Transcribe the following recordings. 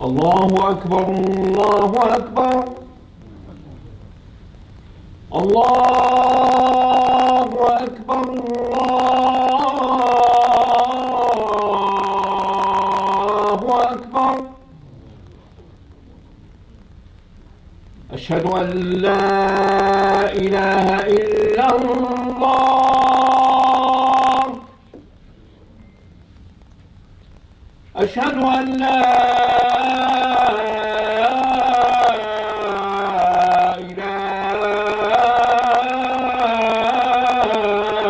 الله أكبر الله أكبر الله أكبر الله أكبر أشهد أن لا إله إلا الله أشهد أن لا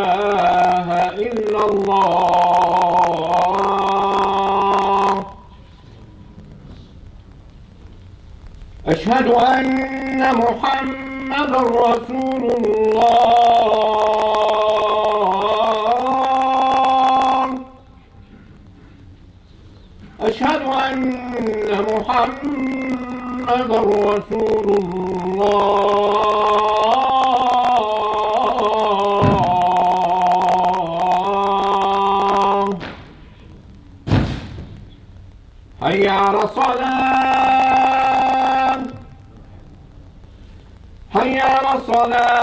إله إلا الله أشهد أن محمدا رسول الله أشهد أن محمدا رسول الله حي على الصلاة حي على الصلاة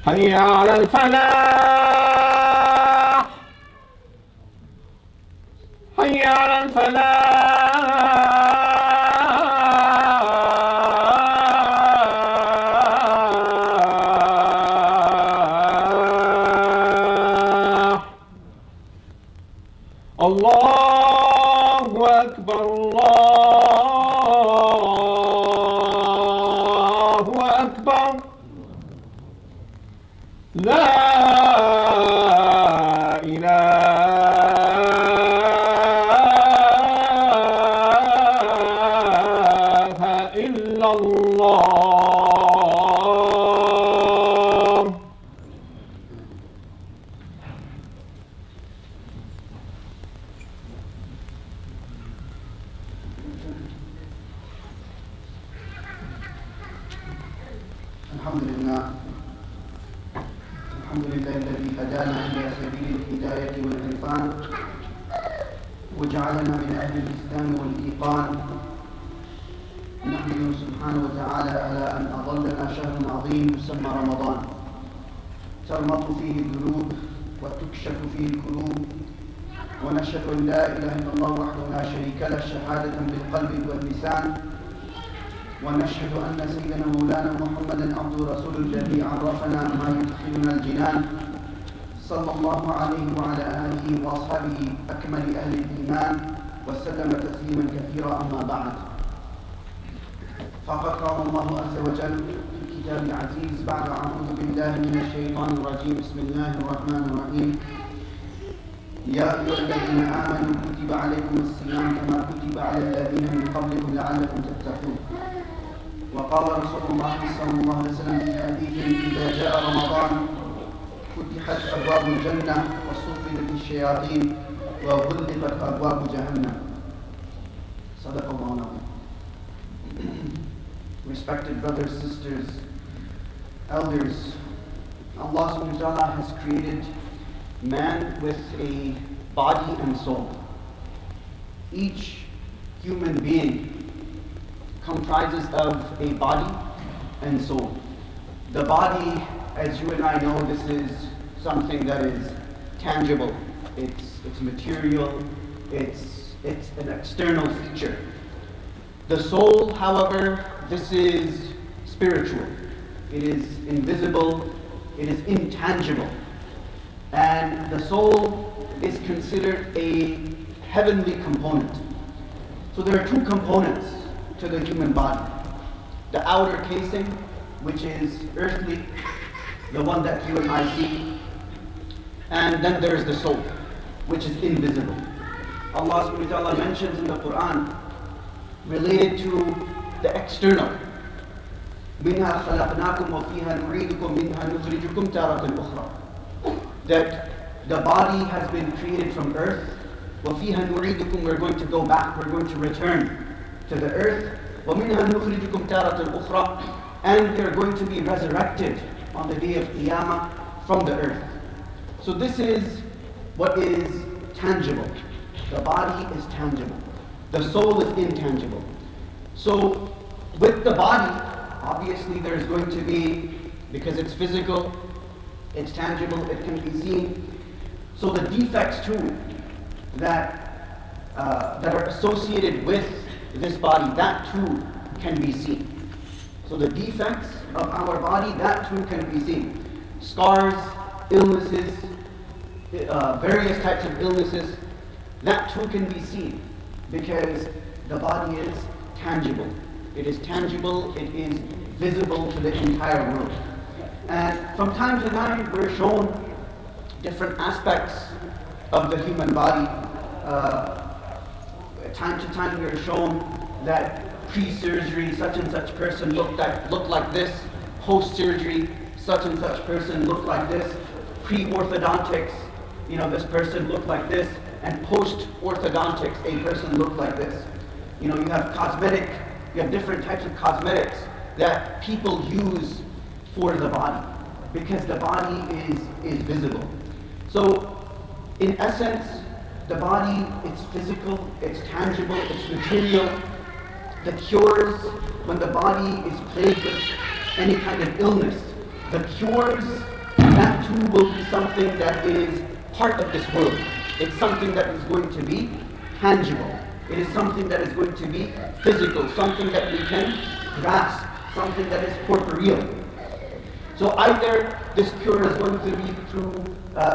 حي على الفلاح حي على الفلاح الله أكبر الله أكبر لا إله إلا الله الحمد لله الذي هدانا إلى سبيل الهداية والعرفان وجعلنا من أهل الإسلام والإيقان. نحمده سبحانه وتعالى على أن أظلنا شهر عظيم يسمى رمضان ترمط فيه الذنوب وتكشف فيه الكروب، ونشهد أن لا إله إلا الله وحده لا شريك له شهادة بالقلب واللسان، ونشهد أن سيدنا مولانا محمدا عبده ورسوله الذي عرفنا ما يدخلنا الجنان، صلى الله عليه وعلى آله وأصحابه أكمل أهل الإيمان وسلم تسليما كثيرا. أما بعد، فقد قال الله عز وجل في الكتاب العزيز بعد أعوذ بالله من الشيطان الرجيم بسم الله الرحمن الرحيم يا أيها الذين آمنوا كتب عليكم الصيام كما كتب على الذين من قبلكم لعلكم تتقون. وقال رسول الله صلى الله عليه وسلم في حديث إذا جاء رمضان فتحت أبواب الجنة وصفدت الشياطين وغلقت أبواب جهنم. صدق الله العظيم. Respected brothers, sisters, elders, Allah subhanahu wa ta'ala has created man with a body and soul. Each human being comprises of a body and soul. The body, as you and I know, this is something that is tangible. It's material. It's an external feature. The soul, however, this is spiritual. It is invisible. It is intangible. And the soul is considered a heavenly component. So there are two components to the human body. The outer casing, which is earthly, the one that you and I see. And then there is the soul, which is invisible. Allah subhanahu wa ta'ala mentions in the Quran related to the external. مِنْهَا خَلَقْنَاكُمْ وَفِيهَا نُعِيدُكُمْ مِنْهَا نُخْرِجُكُمْ تَارَةً أُخْرَى. That the body has been created from earth. وَفِيهَا نُعِيدُكُمْ, we're going to go back, we're going to return. to the earth. وَمِنْهَا نُخْرِجُكُمْ تَارَةً أُخْرَى. And you're going to be resurrected on the day of Qiyamah from the earth. So this is what is tangible. The body is tangible. The soul is intangible. So with the body, obviously there's going to be, because it's physical, it's tangible, it can be seen. So the defects too that are associated with this body, that too can be seen. So the defects of our body, that too can be seen. Scars, illnesses, various types of illnesses, that too can be seen because the body is tangible. It is tangible, it is visible to the entire world. And from time to time, we're shown different aspects of the human body. Time to time, we're shown that pre-surgery, such and such person looked like this. Post-surgery, such and such person looked like this. Pre-orthodontics, this person looked like this. And post-orthodontics, a person looked like this. You have different types of cosmetics that people use for the body because the body is visible. So, in essence, the body, it's physical, it's tangible, it's material. The cures, when the body is plagued with any kind of illness, the cures, that too will be something that is part of this world. It's something that is going to be tangible. It is something that is going to be physical, something that we can grasp, something that is corporeal. So either this cure is going to be through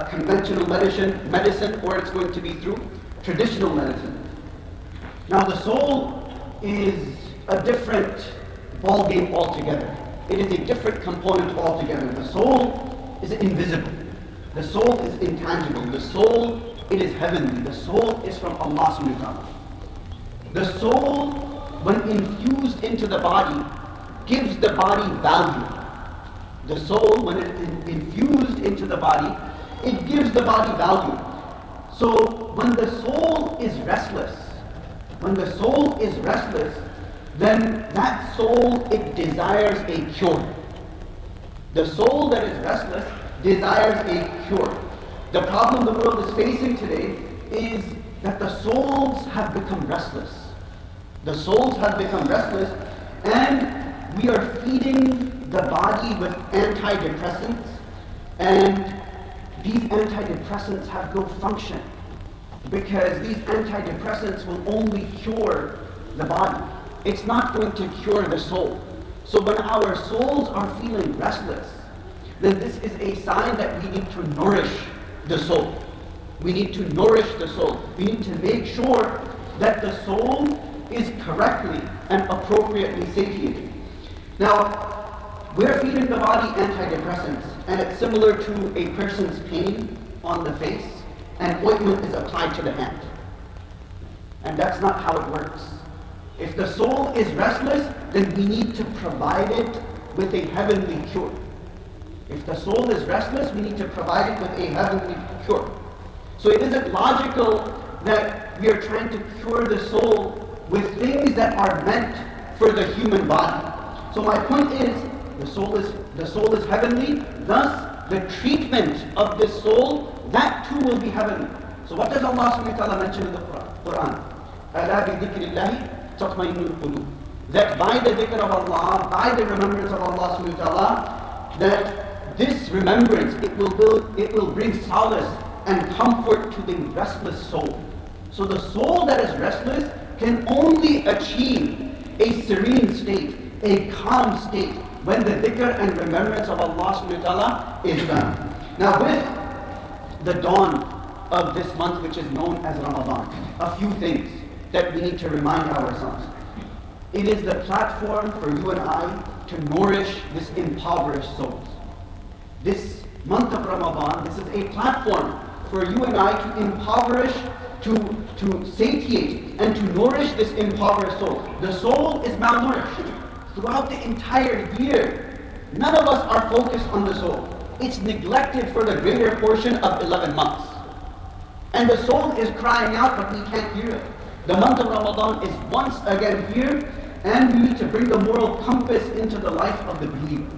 conventional medicine, or it's going to be through traditional medicine. Now the soul is a different ballgame altogether. It is a different component altogether. The soul is invisible. The soul is intangible. The soul, it is heavenly. The soul is from Allah subhanahu wa ta'ala. The soul, when infused into the body, gives the body value. The soul, when it is infused into the body, it gives the body value. So when the soul is restless, then that soul, it desires a cure. The soul that is restless desires a cure. The problem the world is facing today is that the souls have become restless. The souls have become restless, and we are feeding the body with antidepressants, and these antidepressants have no function because these antidepressants will only cure the body. It's not going to cure the soul. So when our souls are feeling restless, then this is a sign that we need to nourish the soul. We need to nourish the soul. We need to make sure that the soul is correctly and appropriately satiated. Now, we're feeding the body antidepressants, and it's similar to a person's pain on the face, and ointment is applied to the hand. And that's not how it works. If the soul is restless, then we need to provide it with a heavenly cure. If the soul is restless, we need to provide it with a heavenly cure. So it isn't logical that we are trying to cure the soul with things that are meant for the human body. So my point is, the soul is heavenly, thus the treatment of this soul, that too will be heavenly. So what does Allah subhanahu wa ta'ala mention in the Quran? أَلَا بِذِكْرِ اللَّهِ تَطْمَئِنُّ الْقُلُوبُ. That by the dhikr of Allah, by the remembrance of Allah subhanahu wa ta'ala, that this remembrance, it will bring solace and comfort to the restless soul. So the soul that is restless can only achieve a serene state, a calm state, when the dhikr and remembrance of Allah subhanahu wa ta'ala is done. Now with the dawn of this month, which is known as Ramadan, a few things that we need to remind ourselves. It is the platform for you and I to nourish this impoverished souls. This month of Ramadan, this is a platform for you and I to impoverish, to satiate, and to nourish this impoverished soul. The soul is malnourished. Throughout the entire year, none of us are focused on the soul. It's neglected for the greater portion of 11 months. And the soul is crying out, but we can't hear it. The month of Ramadan is once again here, and we need to bring the moral compass into the life of the believer.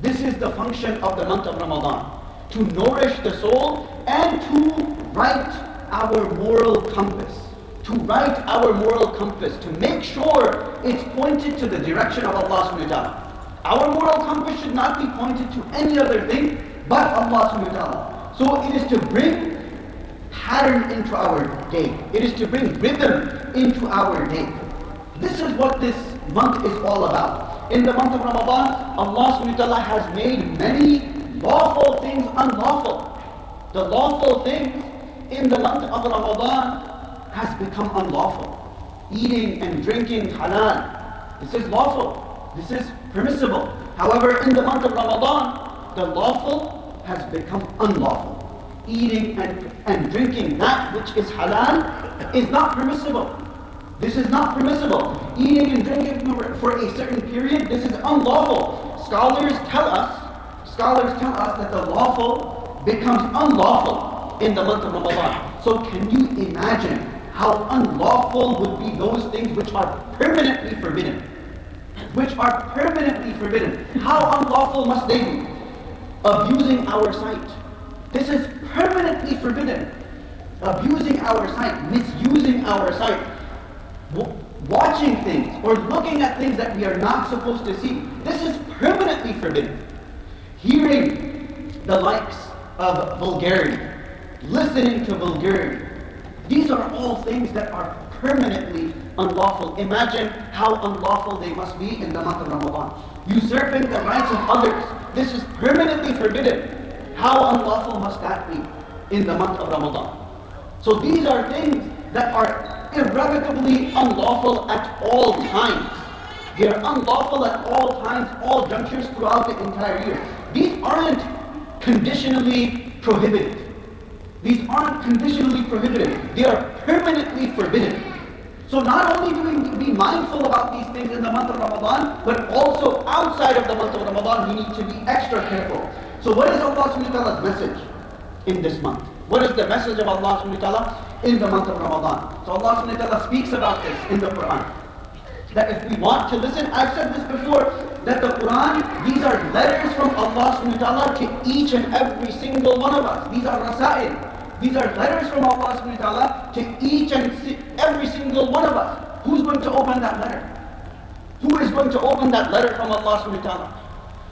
This is the function of the month of Ramadan, to nourish the soul and to write our moral compass. To write our moral compass, to make sure it's pointed to the direction of Allah subhanahu wa ta'ala. Our moral compass should not be pointed to any other thing but Allah subhanahu wa ta'ala. So it is to bring pattern into our day. It is to bring rhythm into our day. This is what this month is all about. In the month of Ramadan, Allah subhanahu wa ta'ala has made many lawful things unlawful. The lawful things in the month of Ramadan has become unlawful. Eating and drinking halal. This is lawful. This is permissible. However, in the month of Ramadan, the lawful has become unlawful. Eating and drinking that which is halal is not permissible. This is not permissible. Eating and drinking for a certain period, this is unlawful. Scholars tell us that the lawful becomes unlawful in the month of Ramadan. So can you imagine how unlawful would be those things which are permanently forbidden? Which are permanently forbidden. How unlawful must they be? Abusing our sight. This is permanently forbidden. Abusing our sight, misusing our sight, watching things or looking at things that we are not supposed to see. This is permanently forbidden. Hearing the likes of vulgarity, listening to vulgarity. These are all things that are permanently unlawful. Imagine how unlawful they must be in the month of Ramadan. Usurping the rights of others. This is permanently forbidden. How unlawful must that be in the month of Ramadan? So these are things that are irrevocably unlawful at all times. They are unlawful at all times, all junctures throughout the entire year. These aren't conditionally prohibited. These aren't conditionally prohibited. They are permanently forbidden. So not only do we need to be mindful about these things in the month of Ramadan, but also outside of the month of Ramadan, we need to be extra careful. So what is Allah subhanahu wa ta'ala's message in this month? What is the message of Allah subhanahu wa ta'ala in the month of Ramadan? So Allah subhanahu wa ta'ala speaks about this in the Quran. That if we want to listen, I've said this before, that the Quran, these are letters from Allah subhanahu wa ta'ala to each and every single one of us. These are rasail. These are letters from Allah subhanahu wa ta'ala to each and every single one of us. Who's going to open that letter? Who is going to open that letter from Allah subhanahu wa ta'ala?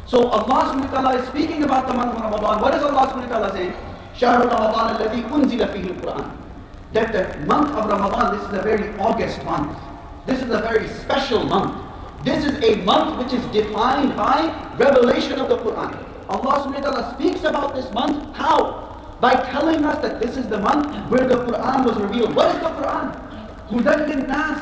So Allah subhanahu wa ta'ala is speaking about the month of Ramadan. What is Allah subhanahu wa ta'ala saying? شهر رمضان الذي أنزل فيه القرآن. That the month of Ramadan, this is a very august month. This is a very special month. This is a month which is defined by revelation of the Quran. Allah subhanahu wa ta'ala speaks about this month. How? By telling us that this is the month where the Quran was revealed. What is the Quran? Hudan linnas.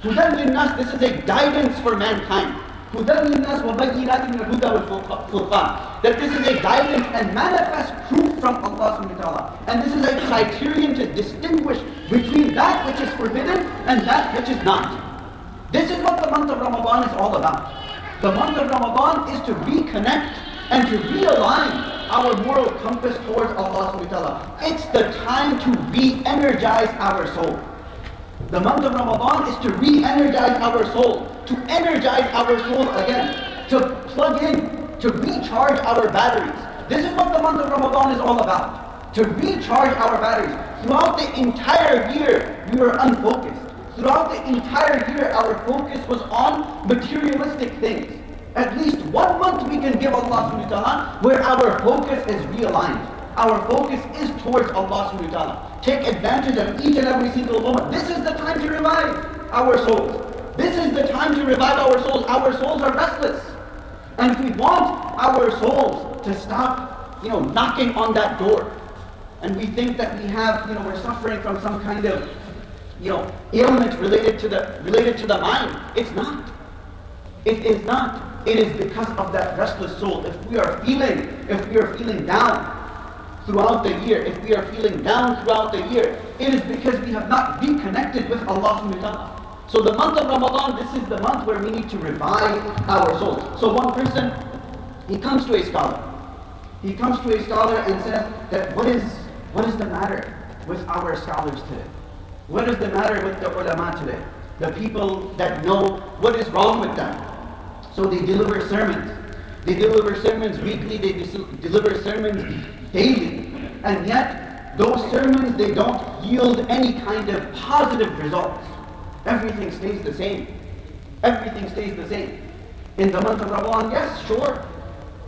Hudan linnas, this is a guidance for mankind. Hudan linnas wa bayyinatin min al-huda wal furqan. That this is a guidance and manifest proof from Allah subhanahu wa ta'ala. And this is a criterion to distinguish between that which is forbidden and that which is not. This is what the month of Ramadan is all about. The month of Ramadan is to reconnect and to realign our moral compass towards Allah subhanahu wa ta'ala. It's the time to re-energize our soul. The month of Ramadan is to re-energize our soul, to energize our soul again, to plug in, to recharge our batteries. This is what the month of Ramadan is all about, to recharge our batteries. Throughout the entire year, we were unfocused. Throughout the entire year, our focus was on materialistic things. At least 1 month we can give Allah subhanahu wa ta'ala where our focus is realigned. Our focus is towards Allah subhanahu wa ta'ala. Take advantage of each and every single moment. This is the time to revive our souls. This is the time to revive our souls. Our souls are restless. And if we want our souls to stop, knocking on that door, and we think that we have, we're suffering from some kind of, ailment related to the mind, it's not. It is not. It is because of that restless soul. If we are feeling down throughout the year, it is because we have not reconnected with Allah subhanahu wa ta'ala. So the month of Ramadan, this is the month where we need to revive our souls. So one person, he comes to a scholar. And says that what is the matter with our scholars today? What is the matter with the ulama today? The people that know what is wrong with them. So they deliver sermons. They deliver sermons weekly, they deliver sermons daily. And yet, those sermons, they don't yield any kind of positive results. Everything stays the same. Everything stays the same. In the month of Ramadan, yes, sure,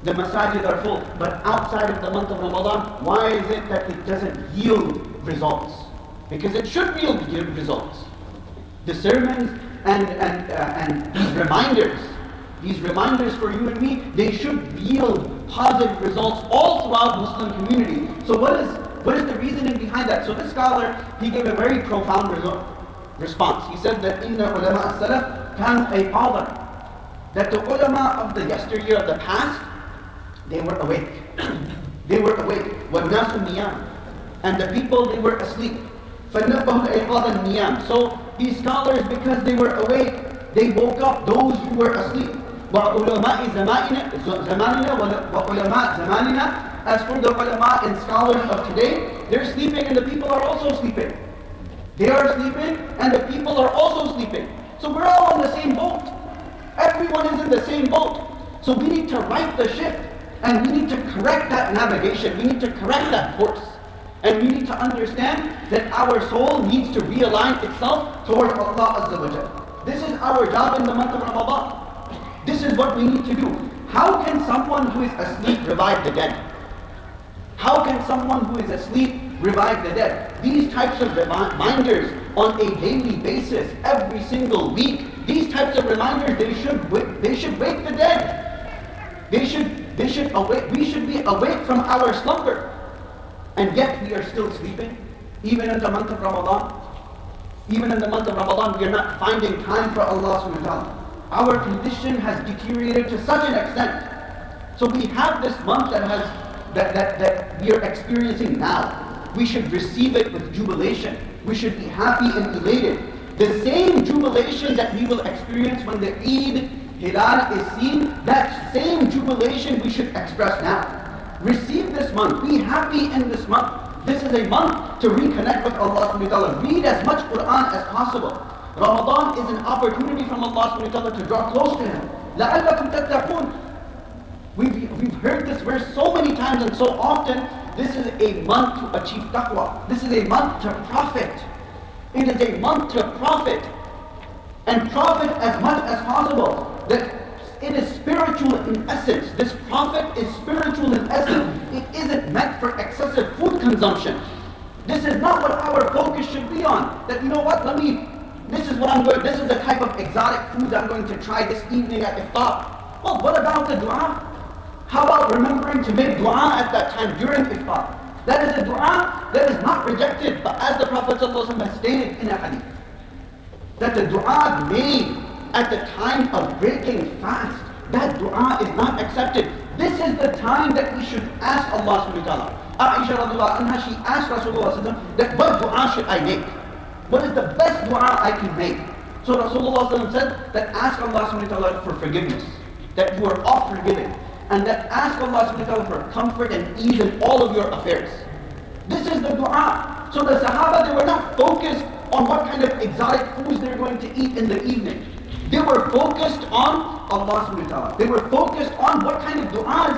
the masajid are full. But outside of the month of Ramadan, why is it that it doesn't yield results? Because it should yield results. The sermons and these reminders for you and me, they should yield positive results all throughout Muslim community. So what is the reasoning behind that? So this scholar, he gave a very profound response. He said that in the ulama as-salaf kan ayqadan, that the ulama of the yesteryear, of the past, they were awake. They were awake. وَالنَّاسُ نِيَامٌ, and the people, they were asleep. فَنَبَّهُ الْأَيْقَاظَ النِّيَامِ. So these scholars, because they were awake, they woke up those who were asleep. وَعُلَمَاءِ زَمَانِنَا وَعُلَمَاء زَمَانِنَا. As for the ulama and scholars of today, they're sleeping and the people are also sleeping. They are sleeping and the people are also sleeping. So we're all on the same boat. Everyone is in the same boat. So we need to right the ship and we need to correct that navigation. We need to correct that course. And we need to understand that our soul needs to realign itself toward Allah Azza wa Jal. This is our job in the month of Ramadan. This is what we need to do. How can someone who is asleep revive the dead? How can someone who is asleep revive the dead? These types of reminders on a daily basis, every single week, these types of reminders, they should wake the dead. They should awake. We should be awake from our slumber. And yet we are still sleeping, even in the month of Ramadan. Even in the month of Ramadan, we are not finding time for Allah subhanahu wa ta'ala. Our condition has deteriorated to such an extent. So we have this month that we are experiencing now. We should receive it with jubilation. We should be happy and elated. The same jubilation that we will experience when the Eid Hilal is seen, that same jubilation we should express now. Receive this month. Be happy in this month. This is a month to reconnect with Allah subhanahu wa ta'ala. Read as much Quran as possible. Ramadan is an opportunity from Allah subhanahu wa ta'ala to draw close to Him. لَعَلَّكُمْ تَتَّقُونَ. We've heard this verse so many times and so often. This is a month to achieve taqwa. This is a month to profit. It is a month to profit. And profit as much as possible. That it is spiritual in essence. This profit is spiritual in essence. It isn't meant for excessive food consumption. This is not what our focus should be on. That, you know what, this is the type of exotic foods I'm going to try this evening at iftar. Well, what about the dua? How about remembering to make dua at that time during iftar? That is a dua that is not rejected, but as the Prophet ﷺ has stated in a hadith, that the dua made at the time of breaking fast, that dua is not accepted. This is the time that we should ask Allah subhanahu wa ta'ala. Aisha radiallahu anha, she asked Rasulullah that what dua should I make? What is the best dua I can make? So Rasulullah said that ask Allah subhanahu wa ta'ala for forgiveness, that you are all forgiven, and that ask Allah subhanahu wa ta'ala for comfort and ease in all of your affairs. This is the dua. So the Sahaba, they were not focused on what kind of exotic foods they're going to eat in the evening. They were focused on Allah subhanahu wa ta'ala. They were focused on what kind of du'as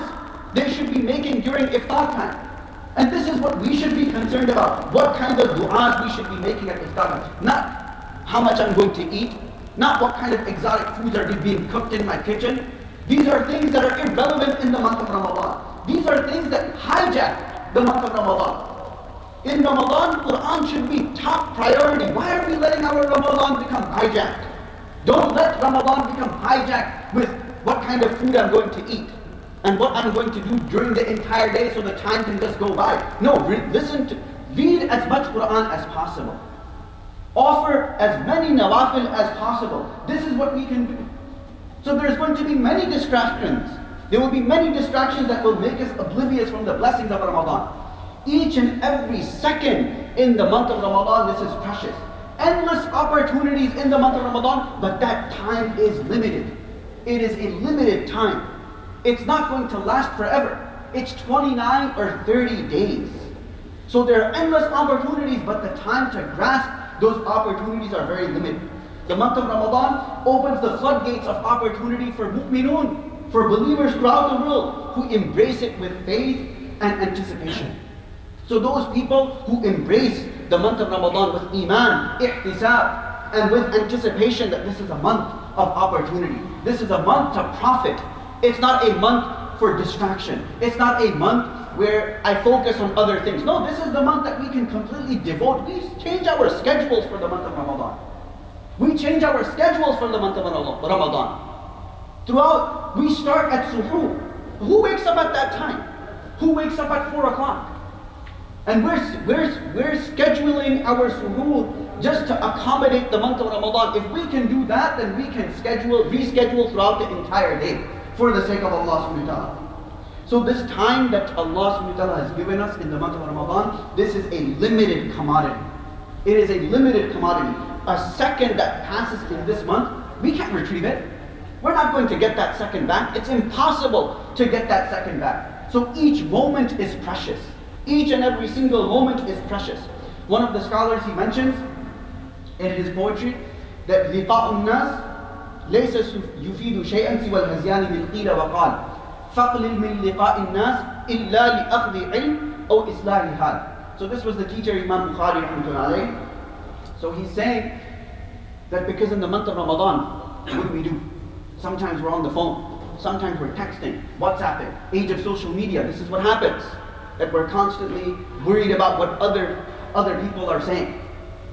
they should be making during iftar time. And this is what we should be concerned about. What kind of du'as we should be making at iftar time. Not how much I'm going to eat. Not what kind of exotic foods are being cooked in my kitchen. These are things that are irrelevant in the month of Ramadan. These are things that hijack the month of Ramadan. In Ramadan, Quran should be top priority. Why are we letting our Ramadan become hijacked? Don't let Ramadan become hijacked with what kind of food I'm going to eat and what I'm going to do during the entire day so the time can just go by. No, read as much Quran as possible. Offer as many nawafil as possible. This is what we can do. So there's going to be many distractions. There will be many distractions that will make us oblivious from the blessings of Ramadan. Each and every second in the month of Ramadan, this is precious. Endless opportunities in the month of Ramadan, but that time is limited. It is a limited time. It's not going to last forever. It's 29 or 30 days. So there are endless opportunities, but the time to grasp those opportunities are very limited. The month of Ramadan opens the floodgates of opportunity for mu'minun, for believers throughout the world who embrace it with faith and anticipation. So those people who embrace the month of Ramadan with iman, ihtisab, and with anticipation that this is a month of opportunity. This is a month to profit. It's not a month for distraction. It's not a month where I focus on other things. No, this is the month that we can completely devote. We change our schedules for the month of Ramadan. We change our schedules for the month of Ramadan. Throughout, we start at suhoor. Who wakes up at that time? Who wakes up at 4 o'clock? And we're scheduling our suhoor just to accommodate the month of Ramadan. If we can do that, then we can reschedule throughout the entire day for the sake of Allah subhanahu wa ta'ala. So this time that Allah subhanahu wa ta'ala has given us in the month of Ramadan, this is a limited commodity. It is a limited commodity. A second that passes in this month, we can't retrieve it. We're not going to get that second back. It's impossible to get that second back. So each moment is precious. Each and every single moment is precious. One of the scholars, he mentions in his poetry that لِقَاءُ النَّاسِ لَيْسَ يُفِيدُ شَيْئًا سِوَى الْهَزْيَانِ بِالْقِيلَ وَقَالَ فَقْلِلْ مِنْ لِقَاءِ النَّاسِ إِلَّا لِأَخْذِ عِلْمٍ أَوْ إِصْلَاحِ حَالٍ. So this was the teacher Imam Bukhari rahmatullahi. So he's saying that because in the month of Ramadan, what do? Sometimes we're on the phone. Sometimes we're texting, WhatsApping, age of social media. This is what happens. That we're constantly worried about what other people are saying.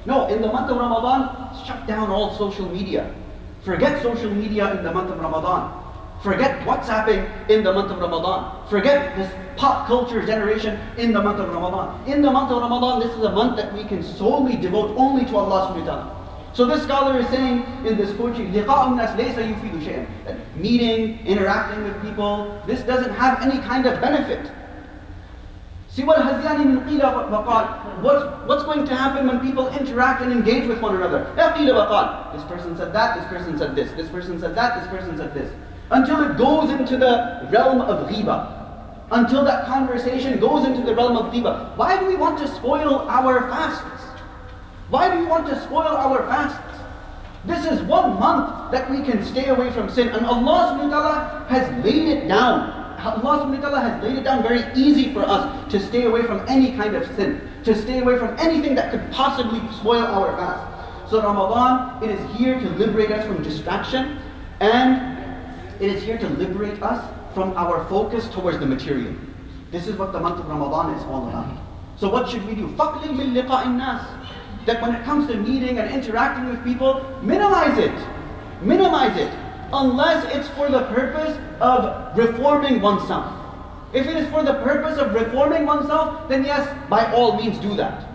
No, in the month of Ramadan, shut down all social media. Forget social media in the month of Ramadan. Forget WhatsApping in the month of Ramadan. Forget this pop culture generation in the month of Ramadan. In the month of Ramadan, this is a month that we can solely devote only to Allah subhanahu wa ta'ala. So this scholar is saying in this poetry, لِقَاءُ النَّاسِ لَيْسَ يُفِيدُ شَيْئًا. That meeting, interacting with people, this doesn't have any kind of benefit. سِوَى الْهَزْيَانِ مِنْ قِيلَ وَقَالَ. What's going to happen when people interact and engage with one another? قِيلَ وَقَالَ. This person said that, this person said this, this person said that, this person said this. Until it goes into the realm of ghiba. Until that conversation goes into the realm of ghiba. Why do we want to spoil our fasts? Why do we want to spoil our fasts? This is 1 month that we can stay away from sin. And Allah subhanahu wa ta'ala has laid it down. Allah subhanahu wa ta'ala has laid it down very easy for us to stay away from any kind of sin. To stay away from anything that could possibly spoil our fast. So Ramadan, it is here to liberate us from distraction. And it is here to liberate us from our focus towards the material. This is what the month of Ramadan is all about. So what should we do? فَقْلِلْ مِنْ لِقَاءِ النَّاسِ. That when it comes to meeting and interacting with people, minimize it. Minimize it. Unless it's for the purpose of reforming oneself. If it is for the purpose of reforming oneself, then yes, by all means do that.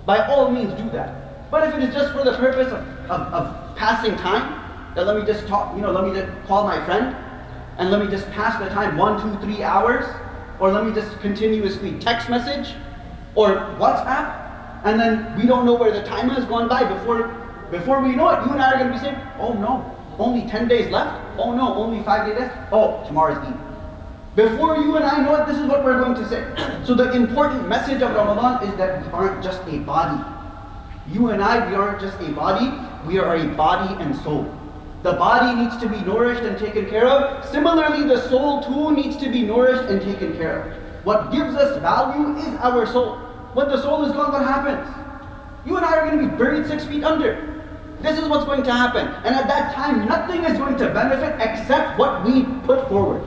By all means do that. But if it is just for the purpose of passing time, that let me just talk, let me just call my friend, and let me just pass the time 1, 2, 3 hours, or let me just continuously text message, or WhatsApp, and then we don't know where the time has gone by. Before we know it, you and I are going to be saying, oh no, only 10 days left. Oh no, only 5 days left. Oh, tomorrow's Eid. Before you and I know it, this is what we're going to say. So the important message of Ramadan is that we aren't just a body. You and I, we aren't just a body, we are a body and soul. The body needs to be nourished and taken care of. Similarly, the soul too needs to be nourished and taken care of. What gives us value is our soul. When the soul is gone, what happens? You and I are going to be buried 6 feet under. This is what's going to happen. And at that time, nothing is going to benefit except what we put forward.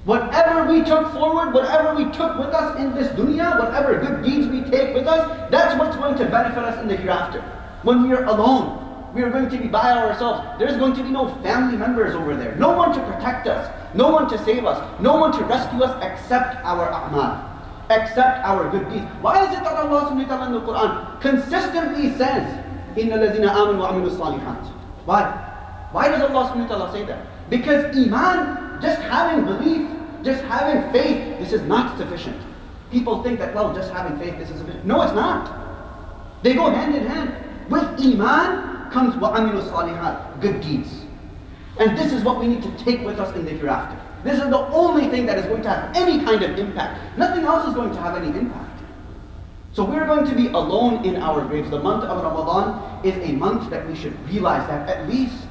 Whatever we took forward, whatever we took with us in this dunya, whatever good deeds we take with us, that's what's going to benefit us in the hereafter. When we are alone, we are going to be by ourselves. There's going to be no family members over there. No one to protect us. No one to save us. No one to rescue us except our a'mal. Except our good deeds. Why is it that Allah subhanahu wa ta'ala in the Quran consistently says, إِنَّ الَّذِينَ آمَنُوا وَعَمِلُوا الصَّالِحَاتِ? Why? Why does Allah subhanahu wa ta'ala say that? Because iman, just having belief, just having faith, this is not sufficient. People think that, well, just having faith, this is sufficient. No, it's not. They go hand in hand. With iman comes وَعَمِلُوا الصَّالِحَاتِ, good deeds. And this is what we need to take with us in the hereafter. This is the only thing that is going to have any kind of impact. Nothing else is going to have any impact. So we're going to be alone in our graves. The month of Ramadan is a month that we should realize that at least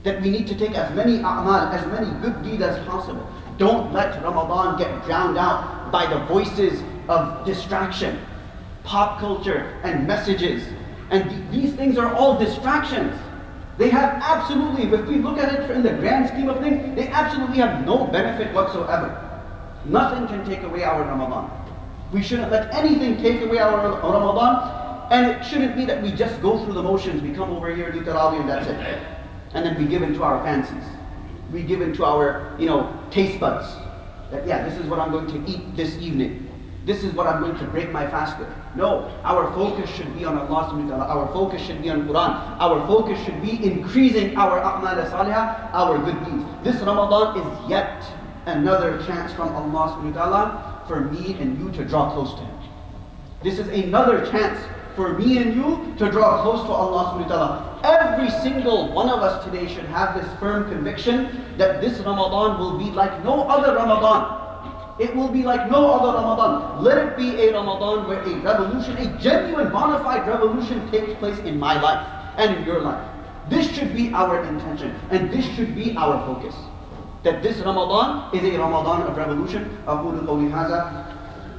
that we need to take as many a'mal, as many good deeds as possible. Don't let Ramadan get drowned out by the voices of distraction, pop culture and messages. And these things are all distractions. They have absolutely, if we look at it in the grand scheme of things, they absolutely have no benefit whatsoever. Nothing can take away our Ramadan. We shouldn't let anything take away our Ramadan, and it shouldn't be that we just go through the motions. We come over here, do tarawih, and that's it. And then we give in to our fancies. We give in to our, taste buds. That, this is what I'm going to eat this evening. This is what I'm going to break my fast with. No, our focus should be on Allah subhanahu wa ta'ala. Our focus should be on Quran. Our focus should be increasing our a'mal salihah, our good deeds. This Ramadan is yet another chance from Allah subhanahu wa ta'ala for me and you to draw close to Him. This is another chance for me and you to draw close to Allah subhanahu wa ta'ala. Every single one of us today should have this firm conviction that this Ramadan will be like no other Ramadan. It will be like no other Ramadan. Let it be a Ramadan where a revolution, a genuine bona fide revolution takes place in my life and in your life. This should be our intention and this should be our focus. That this Ramadan is a Ramadan of revolution. أقول قولي هذا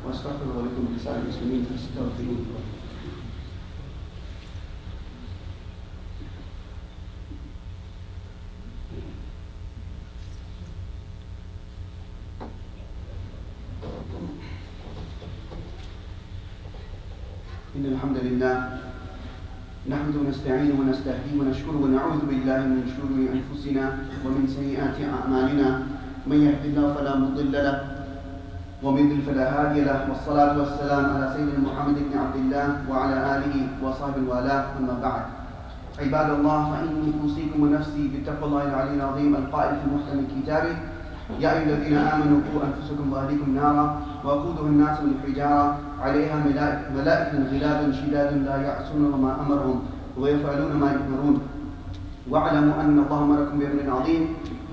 وأستغفر الله لكم ولسائر المسلمين فاستغفروه. إن الحمد لله نحمده ونستعينه ونستهديه ونشكره ونعوذ بالله من شرور أنفسنا ومن سيئات أعمالنا من يهد الله فلا مضل له ومن يضلل فلا هادي له والصلاة والسلام على سيدنا محمد بن عبد الله وعلى آله وصحبه والاه أما بعد عباد الله فإني أوصيكم ونفسي بتقوى الله العلي العظيم القائل في محكم كتابه يا أيها الذين آمنوا قوا أنفسكم وأهليكم نارا وقودها الناس والحجارة عليها ملائكة غلاد شداد لا يعصون ما أمرهم ويفعلون ما يؤمرون واعلموا أن الله أمركم بأمر عظيم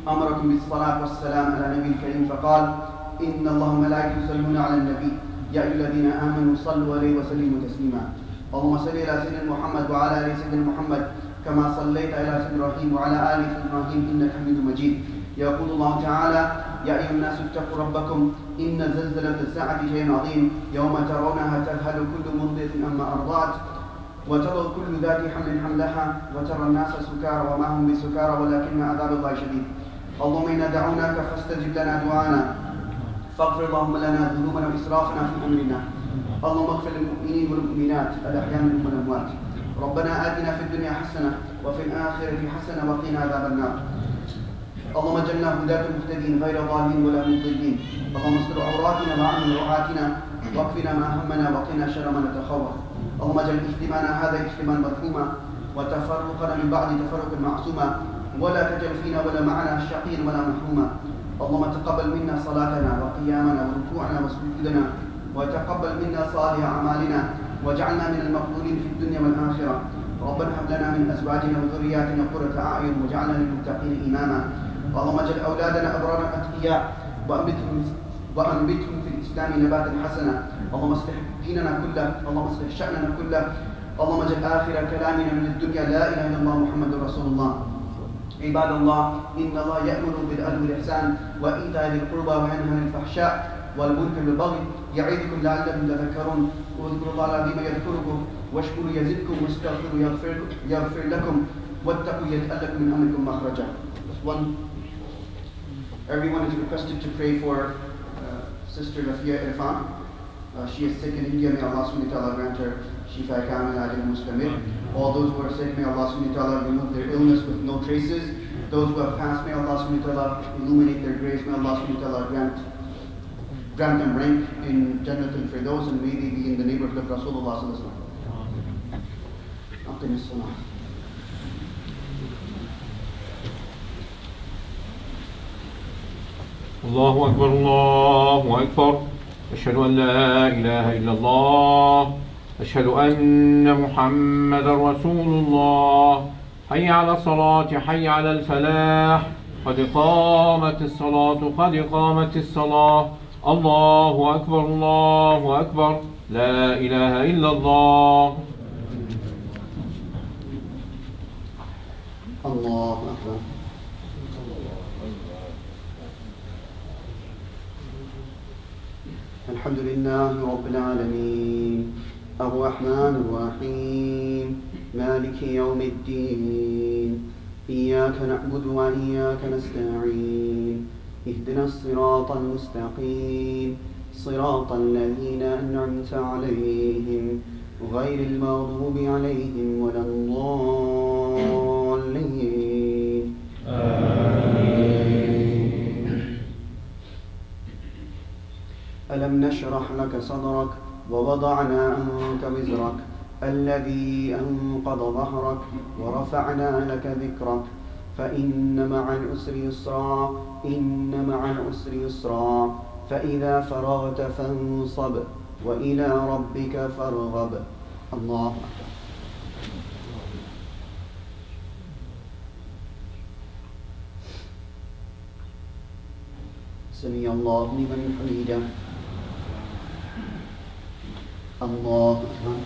أمركم بالصلاة والسلام على النبي الكريم فقال إن الله ملائكته يصلون على النبي يا أيها الذين آمنوا صلوا عليه وسلموا تسليما اللهم صل على سيدنا محمد وعلى آل سيدنا محمد كما صليت على سيدنا إبراهيم وعلى آل سيدنا إبراهيم إنك حميد مجيد يقول الله تعالى يا أيها الناس اتقوا ربكم إن زلزلة الساعة شيء عظيم يوم ترونها تذهل كل مرضعة عما أرضعت وتضع كل ذات حمل حملها وترى الناس سكارى وما هم بسكارى ولكن عذاب الله شديد اللهم إنا دعوناك فاستجب لنا دعانا فاغفر اللهم لنا ذنوبنا وإسرافنا في أمرنا اللهم اغفر للمؤمنين والمؤمنات الأحياء منهم والأموات ربنا آتنا في الدنيا حسنة وفي الآخرة حسنة وقنا عذاب النار اللهم اجعلنا هداة مهتدين غير ضالين ولا مضلين اللهم استر عوراتنا وأمن روعاتنا واكفنا ما همنا وقنا شر ما نتخوف اللهم اجعل اجتماعنا هذا اجتماعا مرحوما وتفرقنا من بعد تفرق معصوما ولا تجعل فينا ولا معنا شقيا ولا محروما اللهم تقبل منا صلاتنا وقيامنا وركوعنا وسجودنا وتقبل منا صالح أعمالنا واجعلنا من المقبولين في الدنيا والآخرة ربنا هب لنا من أزواجنا وذرياتنا قرة أعين واجعلنا للمتقين إماما اللهم اجعل أولادنا أبرارا أتقياء وأنبتهم في الإسلام نباتا حسنا اللهم اصلح ديننا كله اللهم اصلح شأننا كله اللهم اجعل آخر كلامنا من الدنيا لا إله إلا الله محمد رسول الله عباد الله إن الله يأمر بالعدل والإحسان وإيتاء ذي القربى وينهى عن الفحشاء والمنكر والبغي يعظكم لعلكم تذكرون واذكروا الله العظيم يذكركم واشكروا يزدكم واستغفروا يغفر لكم واتقوا يجعل لكم من أمركم مخرجا. Everyone is requested to pray for Sister Rafia Irfan. She is sick in India. May Allah subhanahu wa ta'ala grant her shifa kamil ajal mustamir. All those who are sick, may Allah subhanahu wa ta'ala remove their illness with no traces. Those who have passed, may Allah subhanahu wa ta'ala illuminate their graves. May Allah subhanahu wa ta'ala grant them rank in Jannat al-Firdaus, and may they be in the neighborhood of Rasulullah sallallahu alaihi wasallam. الله أكبر الله أكبر أشهد أن لا إله إلا الله أشهد أن محمد رسول الله حي على الصلاة حي على الفلاح قد قامت الصلاة قد قامت الصلاة الله أكبر الله أكبر لا إله إلا الله. الله أكبر. الحمد لله رب العالمين الرحمن الرحيم مالك يوم الدين إياك نعبد وإياك نستعين اهدنا الصراط المستقيم صراط الذين أنعمت عليهم غير المغضوب عليهم ولا الضالين. ألم نشرح لك صدرك ووضعنا عنك وزرك الذي أنقض ظهرك ورفعنا لك ذكرك فإن مع العسر يسرا إن مع العسر يسرا فإذا فرغت فانصب وإلى ربك فارغب. الله أكبر. سمع الله لمن حمده. الله أكبر.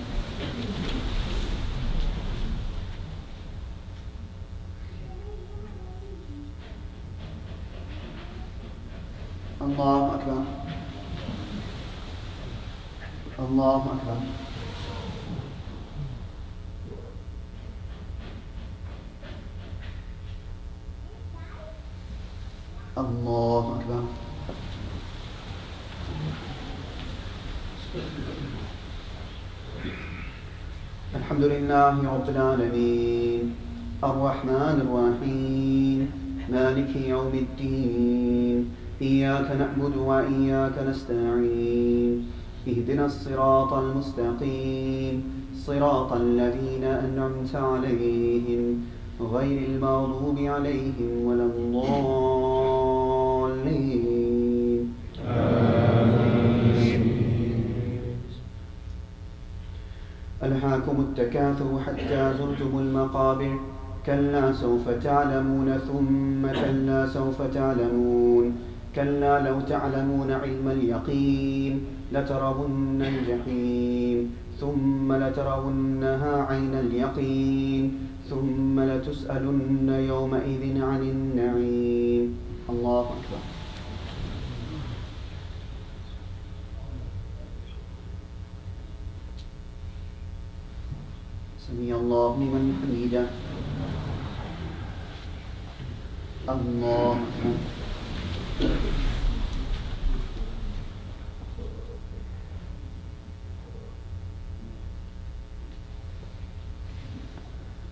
الله أكبر. الله أكبر. الله أكبر. الحمد لله رب العالمين الرحمن الرحيم مالك يوم الدين إياك نعبد وإياك نستعين اهدنا الصراط المستقيم صراط الذين أنعمت عليهم غير المغضوب عليهم ولا الضالين. ألهاكم التكاثر حتى زرتم المقابر كلا سوف تعلمون ثم كلا سوف تعلمون كلا لو تعلمون علم اليقين لترون الجحيم ثم لترونها عين اليقين ثم لتسألن يومئذ عن النعيم. الله أكبر. سمع الله لمن حمده. الله أكبر.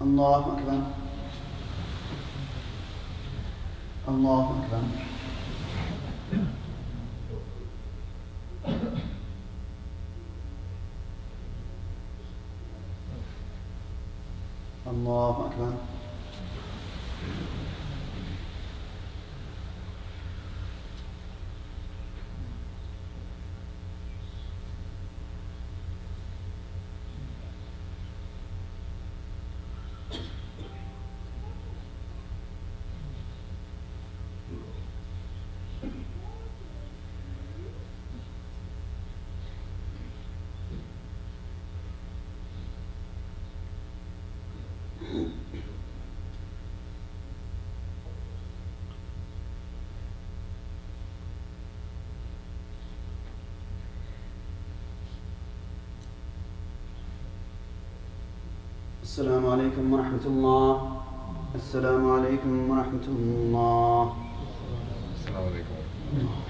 الله أكبر. الله أكبر. الله أكبر. السلام عليكم ورحمة الله. السلام عليكم ورحمة الله. السلام عليكم.